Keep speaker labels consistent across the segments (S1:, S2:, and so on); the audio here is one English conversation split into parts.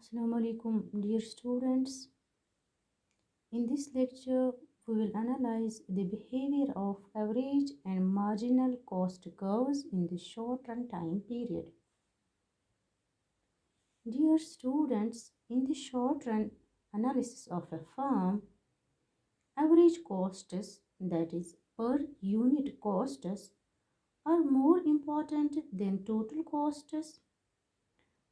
S1: Assalamu alaikum, dear students. In this lecture, we will analyze the behavior of average and marginal cost curves in the short-run time period. Dear students, in the short-run analysis of a firm, average costs, that is per unit costs, are more important than total costs.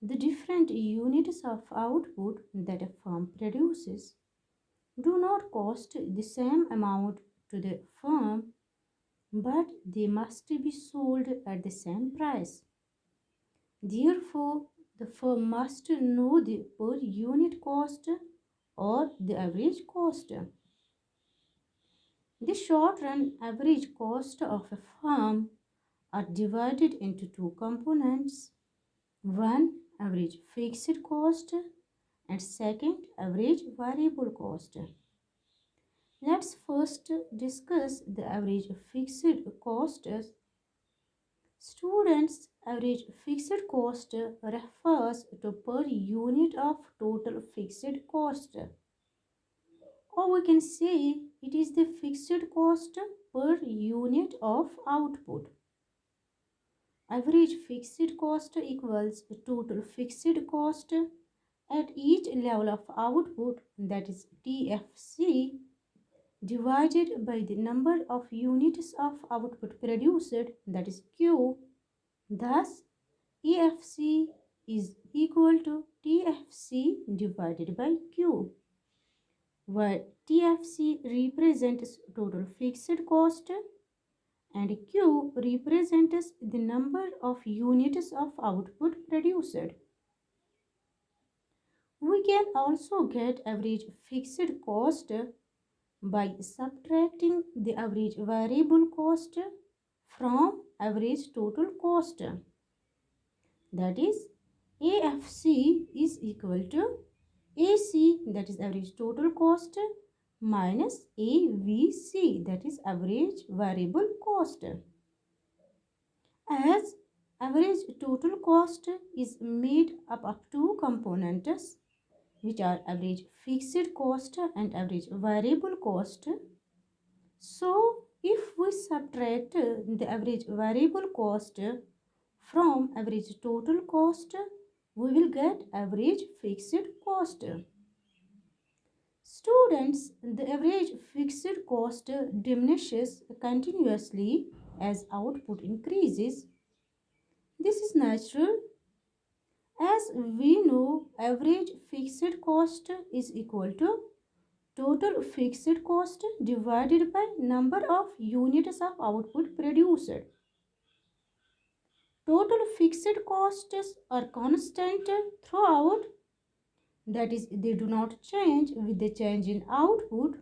S1: The different units of output that a firm produces do not cost the same amount to the firm, but they must be sold at the same price. Therefore, the firm must know the per unit cost or the average cost. The short run average cost of a firm are divided into two components. One, average fixed cost, and second, average variable cost. Let's first discuss the average fixed cost. Students, average fixed cost refers to per unit of total fixed cost, or we can say it is the fixed cost per unit of output. Average fixed cost equals total fixed cost at each level of output, that is TFC, divided by the number of units of output produced, that is Q. Thus, EFC is equal to TFC divided by Q, where TFC represents total fixed cost and Q represents the number of units of output produced. We can also get average fixed cost by subtracting the average variable cost from average total cost. That is, AFC is equal to AC, that is average total cost, minus AVC, that is average variable cost. As average total cost is made up of two components, which are average fixed cost and average variable cost. So, if we subtract the average variable cost from average total cost, we will get average fixed cost. Students, the average fixed cost diminishes continuously as output increases. This is natural, as we know average fixed cost is equal to total fixed cost divided by number of units of output produced. Total fixed costs are constant throughout, that is, they do not change with the change in output.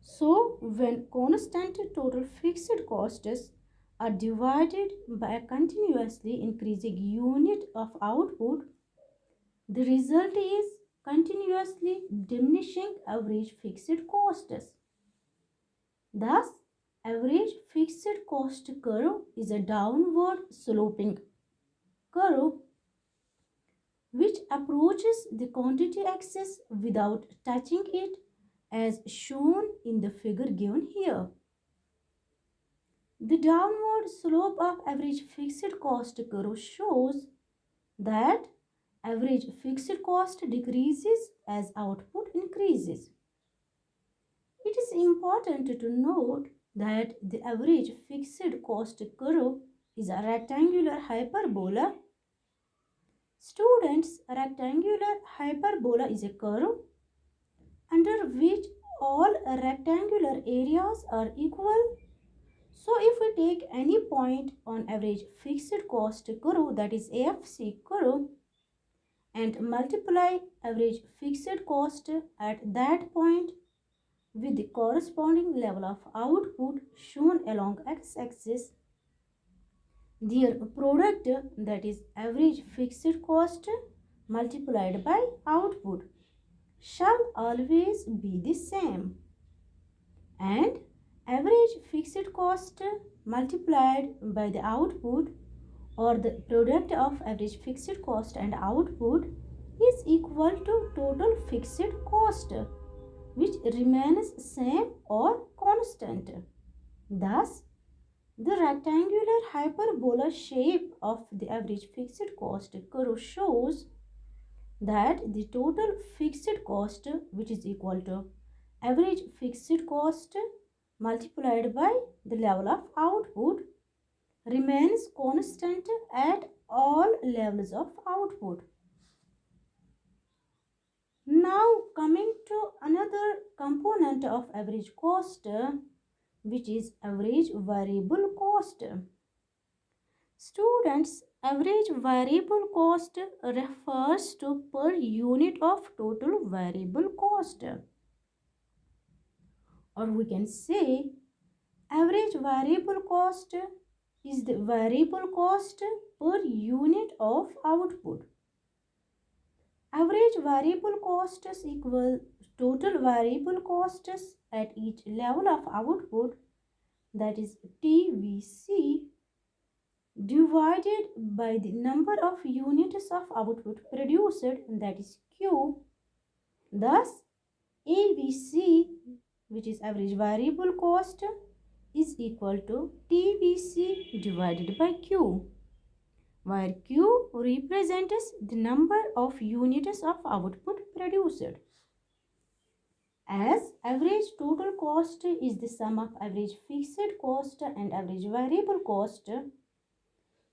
S1: So, when constant total fixed costs are divided by a continuously increasing unit of output, the result is continuously diminishing average fixed costs. Thus, average fixed cost curve is a downward sloping curve which approaches the quantity axis without touching it, as shown in the figure given here. The downward slope of average fixed cost curve shows that average fixed cost decreases as output increases. It is important to note that the average fixed cost curve is a rectangular hyperbola. Students, a rectangular hyperbola is a curve under which all rectangular areas are equal. So, if we take any point on average fixed cost curve, that is AFC curve, and multiply average fixed cost at that point with the corresponding level of output shown along x-axis, their product, that is average fixed cost multiplied by output, shall always be the same, and average fixed cost multiplied by the output or the product of average fixed cost and output is equal to total fixed cost, which remains same or constant. Thus, the rectangular hyperbola shape of the average fixed cost curve shows that the total fixed cost, which is equal to average fixed cost multiplied by the level of output, remains constant at all levels of output. Now coming to another component of average cost, which is average variable cost. Students, average variable cost refers to per unit of total variable cost, or we can say average variable cost is the variable cost per unit of output. Average variable costs equal total variable costs at each level of output, that is TVC, divided by the number of units of output produced, that is Q. Thus, AVC, which is average variable cost, is equal to TVC divided by Q, where Q represents the number of units of output produced. As average total cost is the sum of average fixed cost and average variable cost,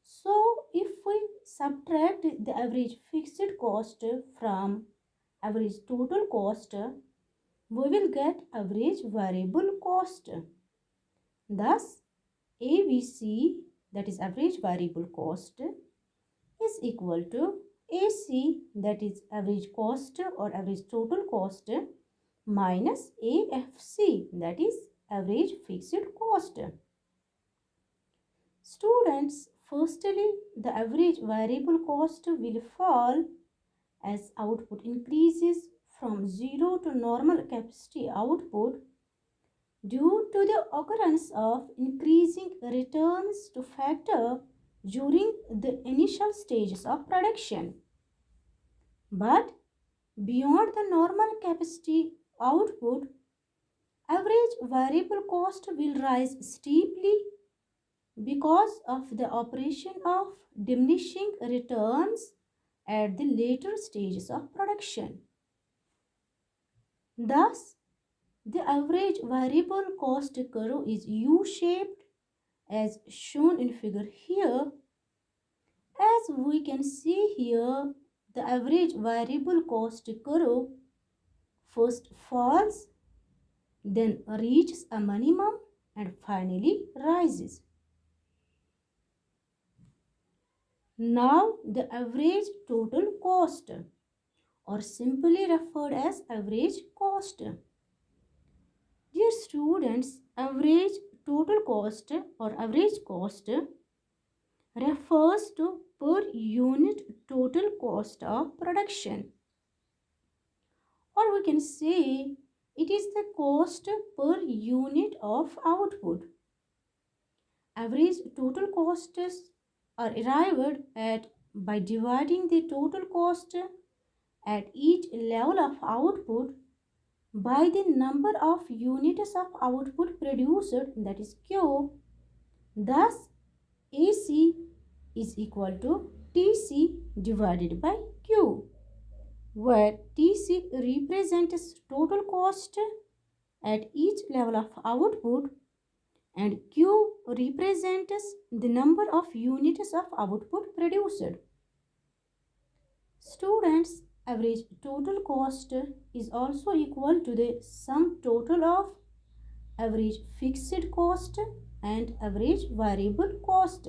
S1: so if we subtract the average fixed cost from average total cost, we will get average variable cost. Thus, AVC, that is average variable cost, is equal to AC, that is average cost or average total cost, minus AFC, that is average fixed cost. Students, firstly, the average variable cost will fall as output increases from zero to normal capacity output due to the occurrence of increasing returns to factor during the initial stages of production. But beyond the normal capacity output, average variable cost will rise steeply because of the operation of diminishing returns at the later stages of production. Thus, the average variable cost curve is U-shaped as shown in figure here. As we can see here, the average variable cost curve first falls, then reaches a minimum and finally rises. Now the average total cost, or simply referred as average cost. Dear students, average total cost or average cost refers to per unit total cost of production, or we can say it is the cost per unit of output. Average total costs are arrived at by dividing the total cost at each level of output by the number of units of output produced, that is Q. Thus, AC is equal to TC divided by Q, where TC represents total cost at each level of output and Q represents the number of units of output produced. Students, average total cost is also equal to the sum total of average fixed cost and average variable cost.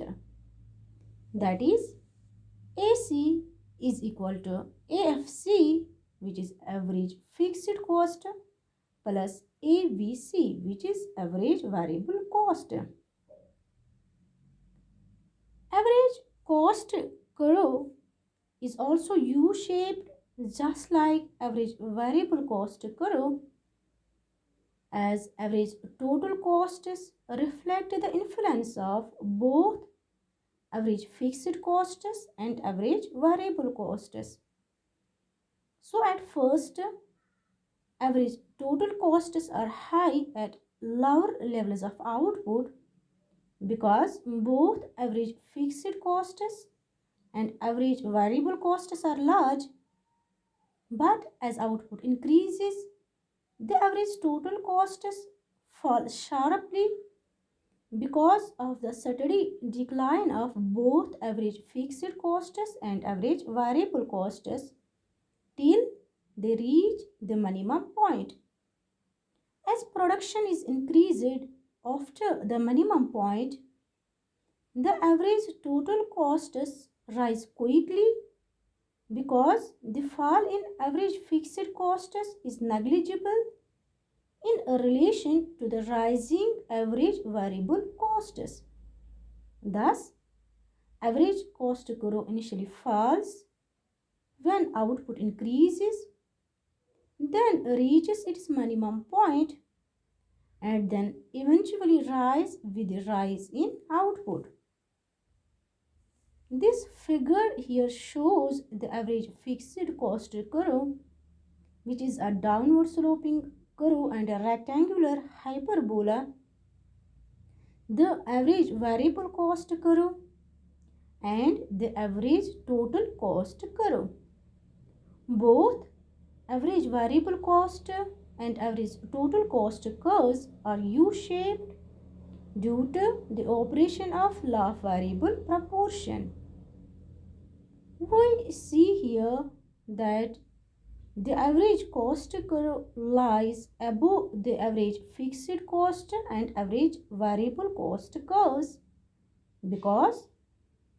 S1: That is, AC is equal to AFC, which is average fixed cost, plus AVC, which is average variable cost. Average cost curve is also U-shaped, just like average variable cost curve, as average total costs reflect the influence of both average fixed costs and average variable costs. So at first, average total costs are high at lower levels of output because both average fixed costs and average variable costs are large. But as output increases, the average total costs fall sharply because of the steady decline of both average fixed costs and average variable costs till they reach the minimum point. As production is increased after the minimum point, the average total costs rise quickly because the fall in average fixed costs is negligible in relation to the rising average variable costs. Thus, average cost curve initially falls when output increases, then reaches its minimum point, and then eventually rise with the rise in output. This figure here shows the average fixed cost curve, which is a downward sloping curve and a rectangular hyperbola, the average variable cost curve, and the average total cost curve. Both average variable cost and average total cost curves are U-shaped due to the operation of law of variable proportion. We see here that the average cost curve lies above the average fixed cost and average variable cost curves because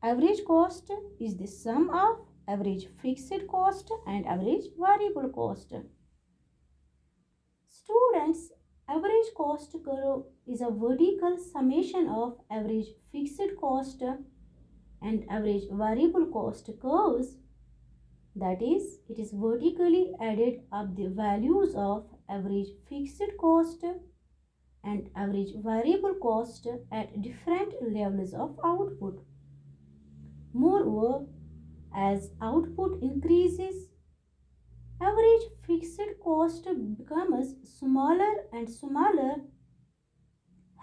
S1: average cost is the sum of average fixed cost and average variable cost. Students, average cost curve is a vertical summation of average fixed cost and average variable cost curves. That is, it is vertically added up the values of average fixed cost and average variable cost at different levels of output. Moreover, as output increases, average fixed cost becomes smaller and smaller.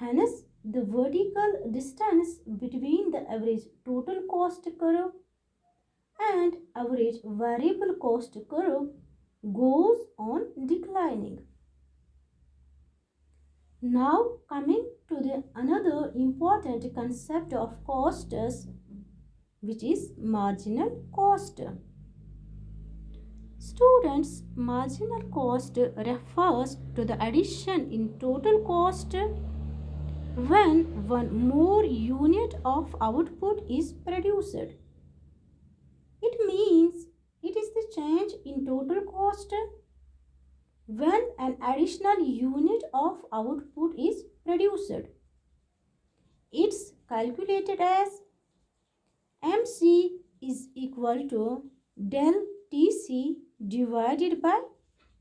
S1: Hence, the vertical distance between the average total cost curve and average variable cost curve goes on declining. Now coming to the another important concept of costs, which is marginal cost. Students, marginal cost refers to the addition in total cost when one more unit of output is produced. It means it is the change in total cost when an additional unit of output is produced. It's calculated as MC is equal to del TC divided by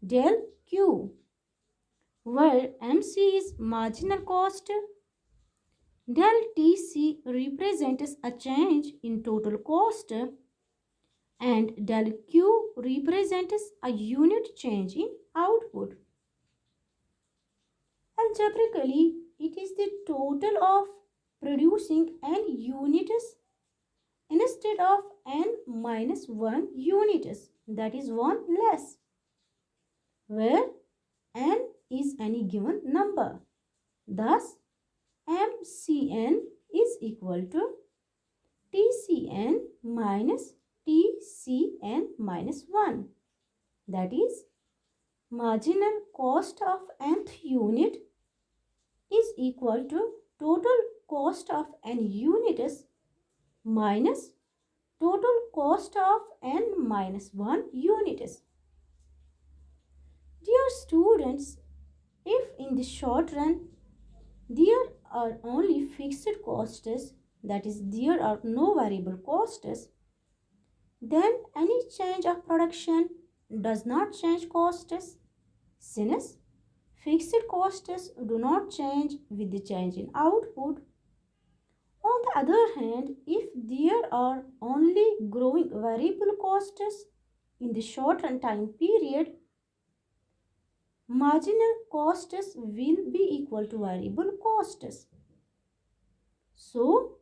S1: del Q, where MC is marginal cost, del TC represents a change in total cost, and del Q represents a unit change in output. Algebraically, it is the total of producing n units instead of n minus 1 units, that is one less, where n is any given number. Thus, MCN is equal to TCN minus TCN minus 1. That is, marginal cost of nth unit is equal to total cost of n units minus total cost of n minus 1 units. Dear students, if in the short run there are only fixed costs, that is, there are no variable costs, then any change of production does not change costs, since fixed costs do not change with the change in output. On the other hand, if there are only growing variable costs in the short run time period, marginal costs will be equal to variable costs. So,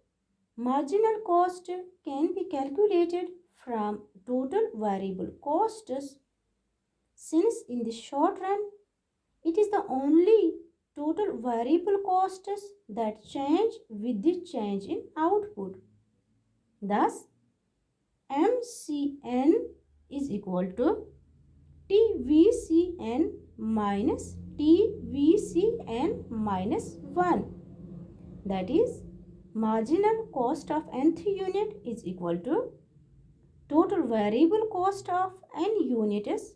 S1: marginal cost can be calculated from total variable costs since in the short run it is the only total variable costs that change with the change in output. Thus, MCN is equal to TVCN minus TVCN minus 1. That is, marginal cost of nth unit is equal to total variable cost of n units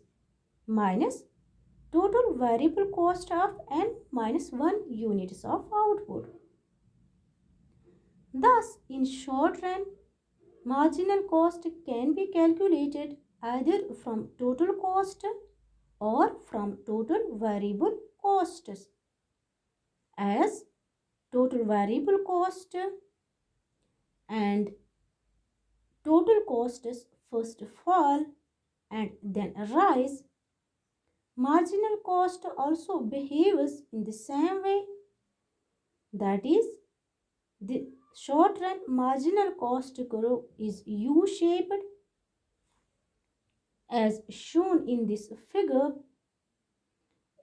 S1: minus total variable cost of n minus 1 units of output. Thus, in short run, marginal cost can be calculated either from total cost or from total variable costs, as total variable cost and total costs first fall and then rise. Marginal cost also behaves in the same way, that is, the short run marginal cost curve is U-shaped as shown in this figure.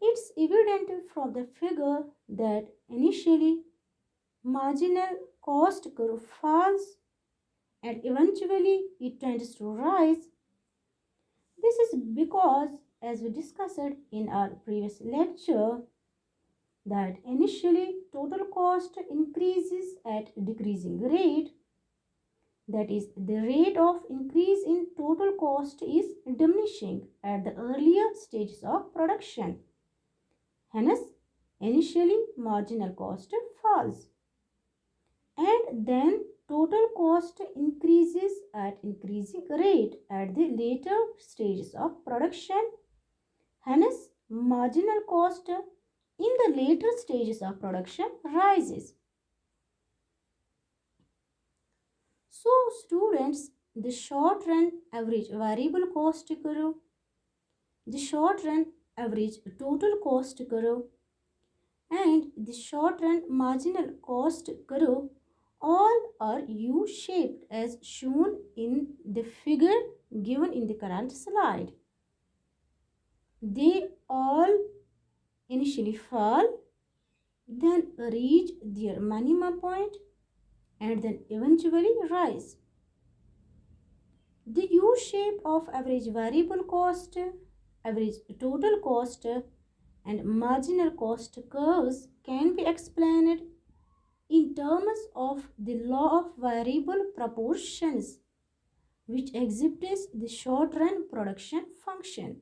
S1: It's evident from the figure that initially marginal cost curve falls and eventually it tends to rise. This is because, as we discussed in our previous lecture, that initially total cost increases at decreasing rate. That is, the rate of increase in total cost is diminishing at the earlier stages of production. Hence, initially marginal cost falls and then total cost increases at increasing rate at the later stages of production. Hence, marginal cost in the later stages of production rises. So, students, the short run average variable cost curve, the short run average total cost curve, and the short run marginal cost curve all are U-shaped as shown in the figure given in the current slide. They all initially fall, then reach their minimum point, and then eventually rise. The U shape of average variable cost, average total cost, and marginal cost curves can be explained in terms of the law of variable proportions, which exhibits the short run production function.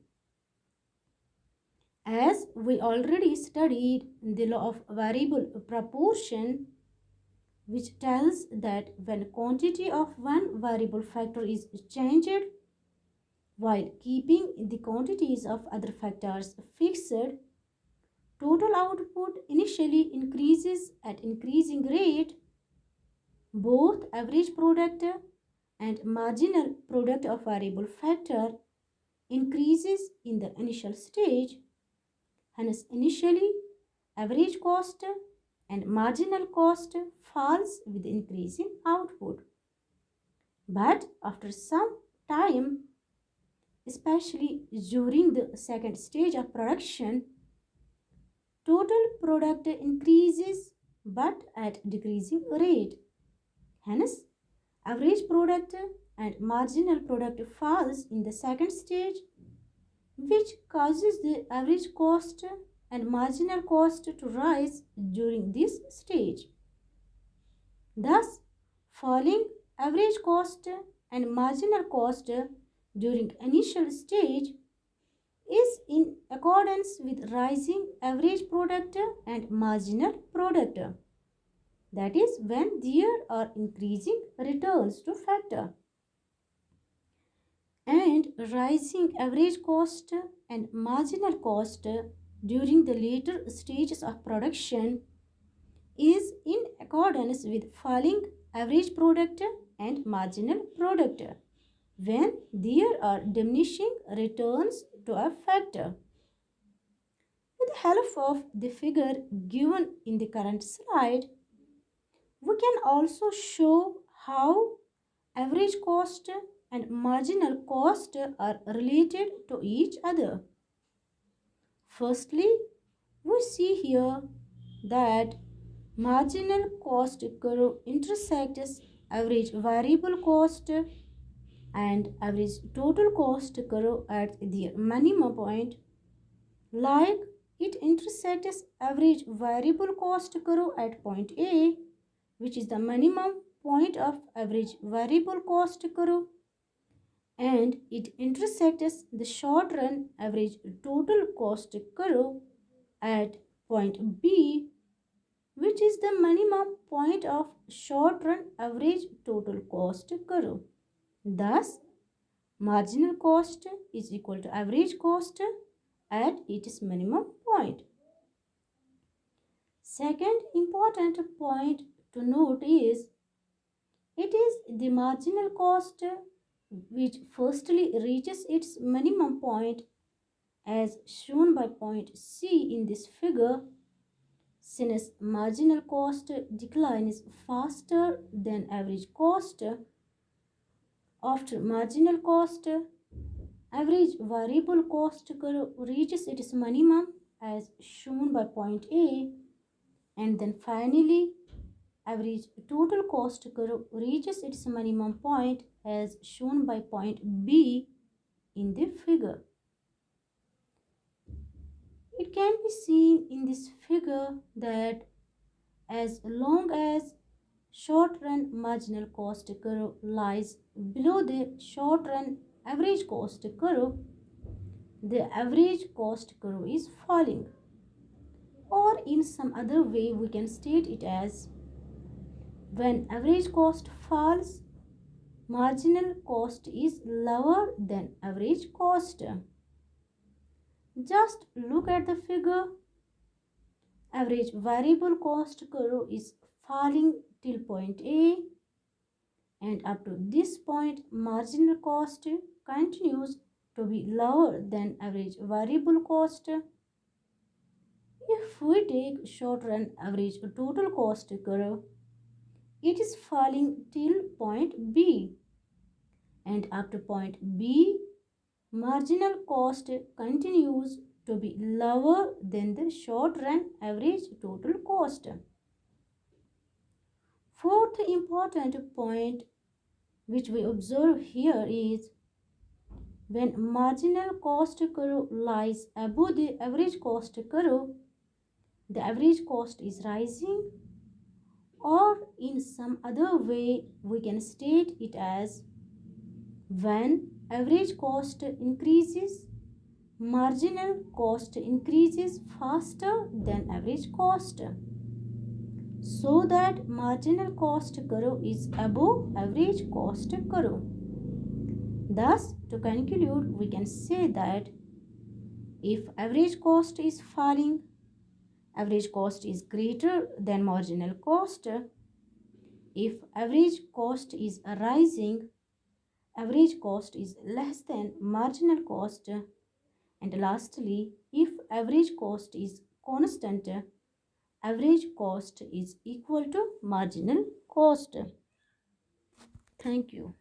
S1: As we already studied the law of variable proportion, which tells that when quantity of one variable factor is changed while keeping the quantities of other factors fixed, total output initially increases at increasing rate. Both average product and marginal product of variable factor increases in the initial stage. Hence, initially average cost and marginal cost falls with increasing output. But after some time, especially during the second stage of production, total product increases but at decreasing rate. Hence, average product and marginal product falls in the second stage, which causes the average cost and marginal cost to rise during this stage. Thus, falling average cost and marginal cost during initial stage is in accordance with rising average product and marginal product. That is when there are increasing returns to factor. And rising average cost and marginal cost during the later stages of production is in accordance with falling average product and marginal product when there are diminishing returns to a factor. With the help of the figure given in the current slide, we can also show how average cost and marginal cost are related to each other. Firstly, we see here that marginal cost curve intersects average variable cost and average total cost curve at their minimum point, like it intersects average variable cost curve at point A, which is the minimum point of average variable cost curve, and it intersects the short run average total cost curve at point B, which is the minimum point of short run average total cost curve. Thus, marginal cost is equal to average cost at its minimum point. Second important point to note is it is the marginal cost which firstly reaches its minimum point as shown by point C in this figure. Since marginal cost decline is faster than average cost, after marginal cost, average variable cost curve reaches its minimum as shown by point A, and then finally average total cost curve reaches its minimum point as shown by point B in the figure. It can be seen in this figure that as long as short run marginal cost curve lies below the short run average cost curve, the average cost curve is falling. Or in some other way, we can state it as when average cost falls, marginal cost is lower than average cost. Just look at the figure. Average variable cost curve is falling till point A, and up to this point marginal cost continues to be lower than average variable cost. If we take short run average total cost curve, it is falling till point B, and up to point B marginal cost continues to be lower than the short run average total cost. Fourth important point which we observe here is when marginal cost curve lies above the average cost curve, the average cost is rising, or in some other way we can state it as when average cost increases, marginal cost increases faster than average cost, so that marginal cost curve is above average cost curve. Thus, to conclude, we can say that if average cost is falling, average cost is greater than marginal cost. If average cost is rising, average cost is less than marginal cost. And lastly, if average cost is constant, average cost is equal to marginal cost. Thank you.